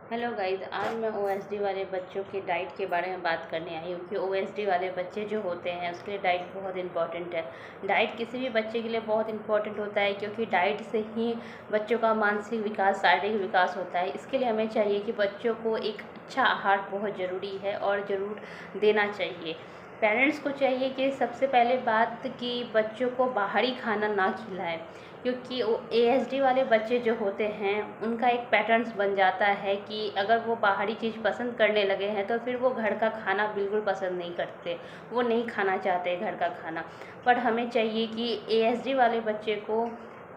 Hello guys, आज मैं OSD वाले बच्चों के डाइट के बारे में बात करने आई हूँ कि ओएसडी वाले बच्चे जो होते हैं उसके लिए डाइट बहुत इंपॉर्टेंट है। डाइट किसी भी बच्चे के लिए बहुत इंपॉर्टेंट होता है क्योंकि डाइट से ही बच्चों का मानसिक विकास, शारीरिक विकास होता है। इसके लिए हमें चाहिए कि बच्चों को एक अच्छा आहार बहुत ज़रूरी है और ज़रूर देना चाहिए। पेरेंट्स को चाहिए कि सबसे पहले बात कि बच्चों को बाहरी खाना ना खिलाएं, क्योंकि वो एएसडी वाले बच्चे जो होते हैं उनका एक पैटर्न्स बन जाता है कि अगर वो बाहरी चीज़ पसंद करने लगे हैं तो फिर वो घर का खाना बिल्कुल पसंद नहीं करते, वो नहीं खाना चाहते घर का खाना। पर हमें चाहिए कि एएसडी वाले बच्चे को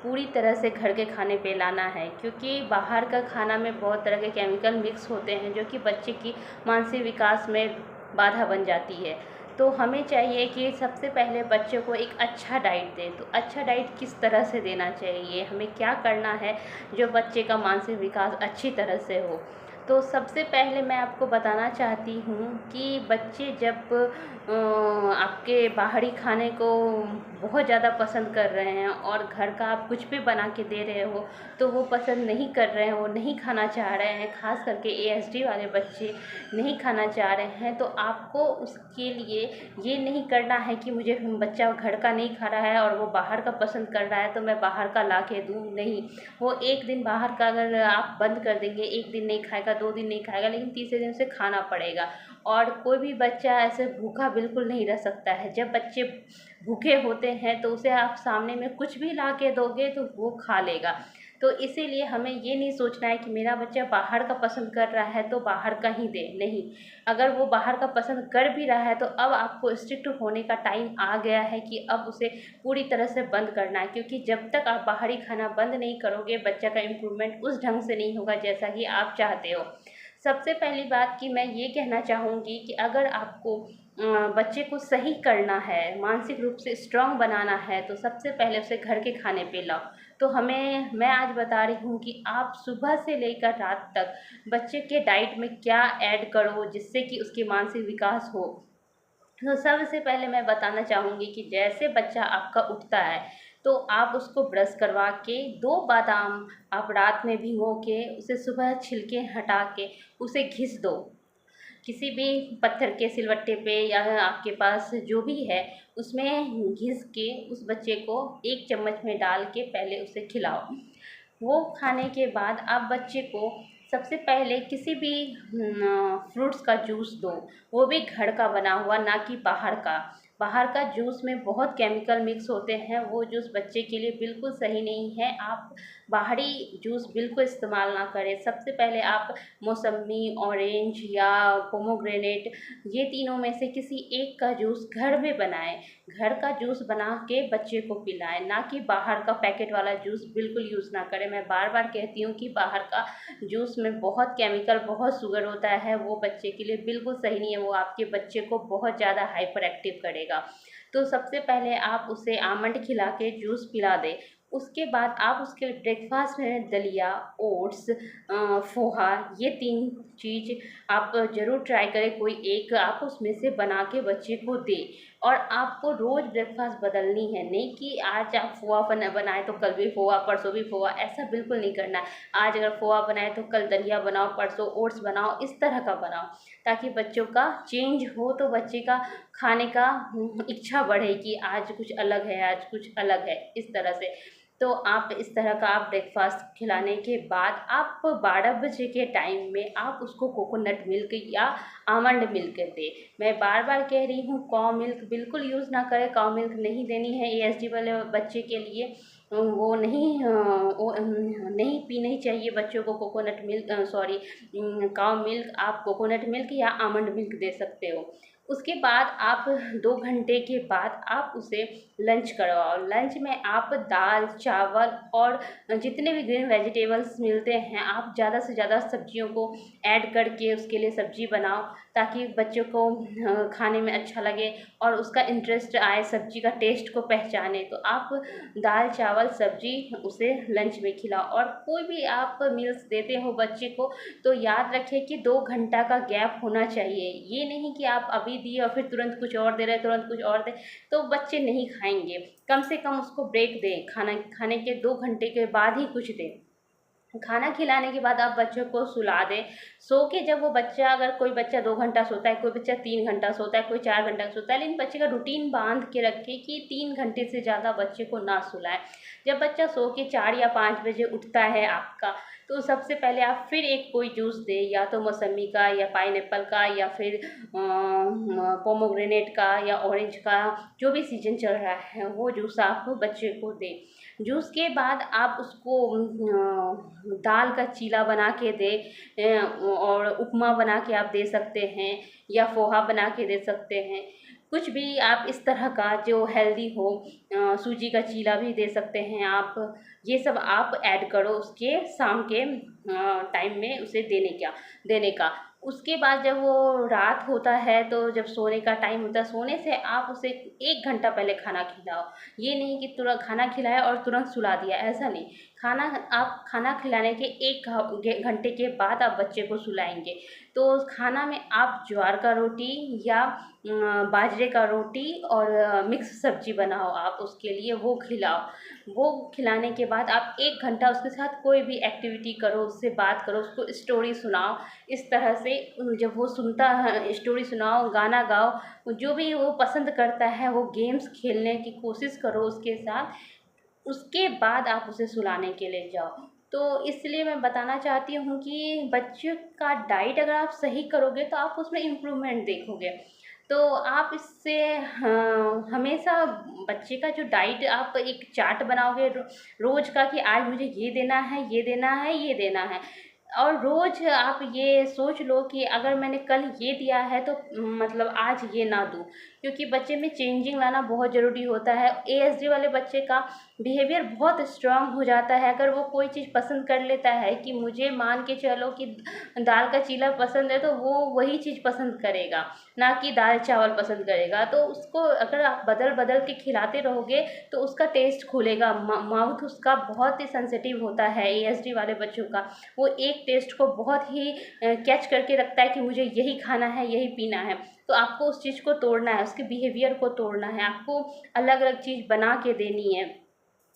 पूरी तरह से घर के खाने पे लाना है, क्योंकि बाहर का खाना में बहुत तरह के केमिकल मिक्स होते हैं जो कि बच्चे की मानसिक विकास में बाधा बन जाती है। तो हमें चाहिए कि सबसे पहले बच्चों को एक अच्छा डाइट दें। तो अच्छा डाइट किस तरह से देना चाहिए, हमें क्या करना है जो बच्चे का मानसिक विकास अच्छी तरह से हो। तो सबसे पहले मैं आपको बताना चाहती हूँ कि बच्चे जब आपके बाहरी खाने को बहुत ज़्यादा पसंद कर रहे हैं और घर का आप कुछ भी बना के दे रहे हो तो वो पसंद नहीं कर रहे हैं, वो नहीं खाना चाह रहे हैं, ख़ास करके एएसडी वाले बच्चे नहीं खाना चाह रहे हैं, तो आपको उसके लिए ये नहीं करना है कि मुझे बच्चा घर का नहीं खा रहा है और वो बाहर का पसंद कर रहा है तो मैं बाहर का ला के दूँ। नहीं, वो एक दिन बाहर का अगर आप बंद कर देंगे, एक दिन नहीं खाएगा, 2 दिन नहीं खाएगा, लेकिन तीसरे दिन उसे खाना पड़ेगा। और कोई भी बच्चा ऐसे भूखा बिल्कुल नहीं रह सकता है। जब बच्चे भूखे होते हैं तो उसे आप सामने में कुछ भी ला के दोगे तो वो खा लेगा। तो इसीलिए हमें ये नहीं सोचना है कि मेरा बच्चा बाहर का पसंद कर रहा है तो बाहर का ही दें। नहीं, अगर वो बाहर का पसंद कर भी रहा है तो अब आपको स्ट्रिक्ट होने का टाइम आ गया है कि अब उसे पूरी तरह से बंद करना है, क्योंकि जब तक आप बाहरी खाना बंद नहीं करोगे बच्चा का इम्प्रूवमेंट उस ढंग से नहीं होगा जैसा कि आप चाहते हो। सबसे पहली बात कि मैं ये कहना चाहूँगी कि अगर आपको बच्चे को सही करना है, मानसिक रूप से स्ट्रॉन्ग बनाना है, तो सबसे पहले उसे घर के खाने पे लाओ। तो मैं आज बता रही हूँ कि आप सुबह से लेकर रात तक बच्चे के डाइट में क्या ऐड करो जिससे कि उसकी मानसिक विकास हो। तो सबसे पहले मैं बताना चाहूँगी कि जैसे बच्चा आपका उठता है तो आप उसको ब्रश करवा के 2 बादाम आप रात में भिगो के उसे सुबह छिलके हटा के उसे घिस दो। किसी भी पत्थर के सिलवट्टे पे या आपके पास जो भी है उसमें घिस के उस बच्चे को 1 चम्मच में डाल के पहले उसे खिलाओ। वो खाने के बाद आप बच्चे को सबसे पहले किसी भी फ्रूट्स का जूस दो, वो भी घर का बना हुआ, ना कि बाहर का। बाहर का जूस में बहुत केमिकल मिक्स होते हैं, वो जूस बच्चे के लिए बिल्कुल सही नहीं है। आप बाहरी जूस बिल्कुल इस्तेमाल ना करें। सबसे पहले आप मौसम्मी, ऑरेंज या पोमोग्रेनेट, ये तीनों में से किसी एक का जूस घर में बनाएं। घर का जूस बना के बच्चे को पिलाएं, ना कि बाहर का पैकेट वाला जूस बिल्कुल यूज़ ना करें। मैं बार बार कहती हूँ कि बाहर का जूस में बहुत केमिकल, बहुत शुगर होता है, वो बच्चे के लिए बिल्कुल सही नहीं है, वो आपके बच्चे को बहुत ज़्यादा हाइपर एक्टिव करेगा। तो सबसे पहले आप उसे आमंड खिला के जूस पिला दें। उसके बाद आप उसके ब्रेकफास्ट में दलिया, ओट्स, पोहा, ये 3 चीज़ आप ज़रूर ट्राई करें। कोई एक आप उसमें से बना के बच्चे को दें। और आपको रोज़ ब्रेकफास्ट बदलनी है, नहीं कि आज आप पोहा बनाए तो कल भी पोहा, परसों भी पोहा, ऐसा बिल्कुल नहीं करना है। आज अगर पोहा बनाए तो कल दलिया बनाओ, परसों ओट्स बनाओ, इस तरह का बनाओ, ताकि बच्चों का चेंज हो, तो बच्चे का खाने का इच्छा बढ़े कि आज कुछ अलग है, आज कुछ अलग है, इस तरह से। तो आप इस तरह का आप ब्रेकफास्ट खिलाने के बाद आप 12 बजे के टाइम में आप उसको कोकोनट मिल्क या आमंड मिल्क दें। मैं बार बार कह रही हूँ, काऊ मिल्क बिल्कुल यूज़ ना करें। काऊ मिल्क नहीं देनी है एएसडी वाले बच्चे के लिए। वो नहीं पीनी चाहिए बच्चों को कोकोनट मिल्क, सॉरी, काऊ मिल्क। आप कोकोनट मिल्क या आमंड मिल्क दे सकते हो। उसके बाद आप 2 घंटे के बाद आप उसे लंच करवाओ। लंच में आप दाल, चावल और जितने भी ग्रीन वेजिटेबल्स मिलते हैं, आप ज़्यादा से ज़्यादा सब्जियों को ऐड करके उसके लिए सब्जी बनाओ, ताकि बच्चों को खाने में अच्छा लगे और उसका इंटरेस्ट आए, सब्जी का टेस्ट को पहचाने। तो आप दाल, चावल, सब्जी उसे लंच में खिलाओ। और कोई भी आप मील्स देते हो बच्चे को तो याद रखें कि 2 घंटा का गैप होना चाहिए। ये नहीं कि आप अभी दिए और फिर तुरंत कुछ और दे रहे हैं, तुरंत कुछ और दें, तो बच्चे नहीं खाएंगे। कम से कम उसको ब्रेक दें, खाना खाने के 2 घंटे के बाद ही कुछ दें। खाना खिलाने के बाद आप बच्चों को सुला दें। सो के जब वो बच्चा, अगर कोई बच्चा 2 घंटा सोता है, कोई बच्चा 3 घंटा सोता है, कोई 4 घंटा सोता है, लेकिन बच्चे का रूटीन बांध के रखें कि 3 घंटे से ज़्यादा बच्चे को ना सुलाएं। जब बच्चा सो के 4 या 5 बजे उठता है आपका, तो सबसे पहले आप फिर एक कोई जूस दें, या तो मौसम्बी का या पाइनएप्पल का या फिर पोमोग्रेनेट का या ऑरेंज का, जो भी सीजन चल रहा है वो जूस आप बच्चे को दें। जूस के बाद आप उसको दाल का चीला बना के दें, और उपमा बना के आप दे सकते हैं, या पोहा बना के दे सकते हैं। कुछ भी आप इस तरह का जो हेल्दी हो, सूजी का चीला भी दे सकते हैं आप। ये सब आप ऐड करो उसके शाम के टाइम में उसे देने का। उसके बाद जब वो रात होता है, तो जब सोने का टाइम होता है, सोने से आप उसे 1 घंटा पहले खाना खिलाओ। ये नहीं कि तुरंत खाना खिलाया और तुरंत सुला दिया, ऐसा नहीं। आप खाना खिलाने के 1 घंटे के बाद आप बच्चे को सुलाएंगे। तो खाना में आप ज्वार का रोटी या बाजरे का रोटी और मिक्स सब्जी बनाओ, आप उसके लिए वो खिलाओ। वो खिलाने के बाद आप 1 घंटा उसके साथ कोई भी एक्टिविटी करो, उससे बात करो, उसको स्टोरी सुनाओ। इस तरह से जब वो सुनता है, स्टोरी सुनाओ, गाना गाओ, जो भी वो पसंद करता है वो गेम्स खेलने की कोशिश करो उसके साथ। उसके बाद आप उसे सुलाने के लिए जाओ। तो इसलिए मैं बताना चाहती हूँ कि बच्चे का डाइट अगर आप सही करोगे तो आप उसमें इम्प्रूवमेंट देखोगे। तो आप इससे हमेशा बच्चे का जो डाइट, आप एक चार्ट बनाओगे रोज़ का कि आज मुझे ये देना है, ये देना है, ये देना है। और रोज़ आप ये सोच लो कि अगर मैंने कल ये दिया है तो मतलब आज ये ना दूँ, क्योंकि बच्चे में चेंजिंग लाना बहुत ज़रूरी होता है। एएसडी वाले बच्चे का बिहेवियर बहुत स्ट्रांग हो जाता है। अगर वो कोई चीज़ पसंद कर लेता है, कि मुझे मान के चलो कि दाल का चीला पसंद है, तो वो वही चीज़ पसंद करेगा, ना कि दाल चावल पसंद करेगा। तो उसको अगर आप बदल बदल के खिलाते रहोगे तो उसका टेस्ट खुलेगा। माउथ उसका बहुत ही सेंसिटिव होता है एएसडी वाले बच्चों का। वो एक टेस्ट को बहुत ही कैच करके रखता है कि मुझे यही खाना है, यही पीना है। तो आपको उस चीज़ को तोड़ना है, उसके बिहेवियर को तोड़ना है। आपको अलग अलग चीज़ बना के देनी है।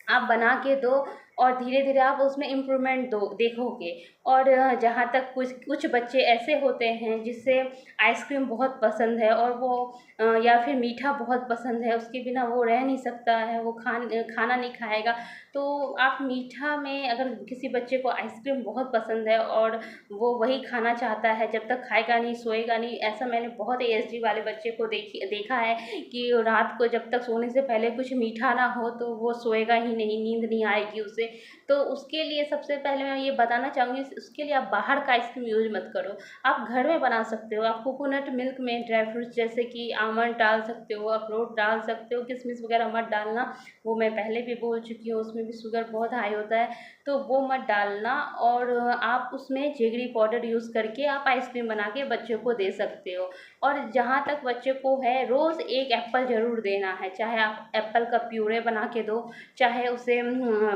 आप बना के दो और धीरे धीरे आप उसमें इम्प्रूवमेंट देखोगे। और जहाँ तक कुछ कुछ बच्चे ऐसे होते हैं जिससे आइसक्रीम बहुत पसंद है, और वो या फिर मीठा बहुत पसंद है, उसके बिना वो रह नहीं सकता है, वो खाना नहीं खाएगा। तो आप मीठा में, अगर किसी बच्चे को आइसक्रीम बहुत पसंद है और वो वही खाना चाहता है, जब तक खाएगा नहीं सोएगा नहीं। ऐसा मैंने बहुत एएसडी वाले बच्चे को देखा है कि रात को जब तक सोने से पहले कुछ मीठा ना हो तो वो सोएगा ही नहीं, नींद नहीं आएगी उसे। तो उसके लिए सबसे पहले मैं ये बताना चाहूँगी, उसके लिए आप बाहर का आइसक्रीम यूज़ मत करो। आप घर में बना सकते हो। आप कोकोनट मिल्क में ड्राई फ्रूट्स जैसे कि आमंड डाल सकते हो, अखरोट डाल सकते हो, किशमिश वगैरह मत डालना। वो मैं पहले भी बोल चुकी हूँ, उसमें भी शुगर बहुत हाई होता है, तो वो मत डालना। और आप उसमें जेगरी पाउडर यूज़ करके आप आइसक्रीम बना के बच्चों को दे सकते हो। और जहाँ तक बच्चे को है, रोज़ 1 एप्पल ज़रूर देना है। चाहे आप एप्पल का प्यूरे बना के दो, चाहे उसे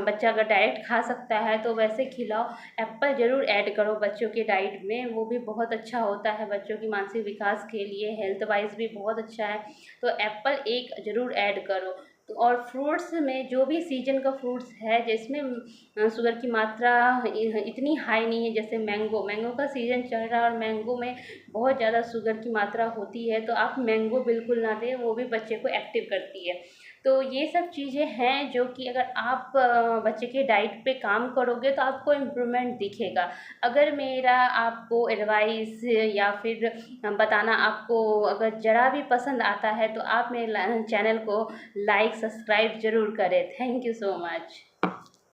बच्चा अगर डायरेक्ट खा सकता है तो वैसे खिलाओ। एप्पल ज़रूर ऐड करो बच्चों के डाइट में, वो भी बहुत अच्छा होता है बच्चों की मानसिक विकास के लिए, हेल्थ वाइज भी बहुत अच्छा है। तो एप्पल एक ज़रूर ऐड करो। तो और फ्रूट्स में जो भी सीजन का फ्रूट्स है, जिसमें शुगर की मात्रा इतनी हाई नहीं है, जैसे मैंगो का सीज़न चल रहा है और मैंगो में बहुत ज़्यादा शुगर की मात्रा होती है, तो आप मैंगो बिल्कुल ना दें, वो भी बच्चे को एक्टिव करती है। तो ये सब चीज़ें हैं जो कि अगर आप बच्चे के डाइट पे काम करोगे तो आपको इम्प्रूवमेंट दिखेगा। अगर मेरा आपको एडवाइस या फिर बताना आपको अगर ज़रा भी पसंद आता है, तो आप मेरे चैनल को लाइक सब्सक्राइब ज़रूर करें। Thank you so much.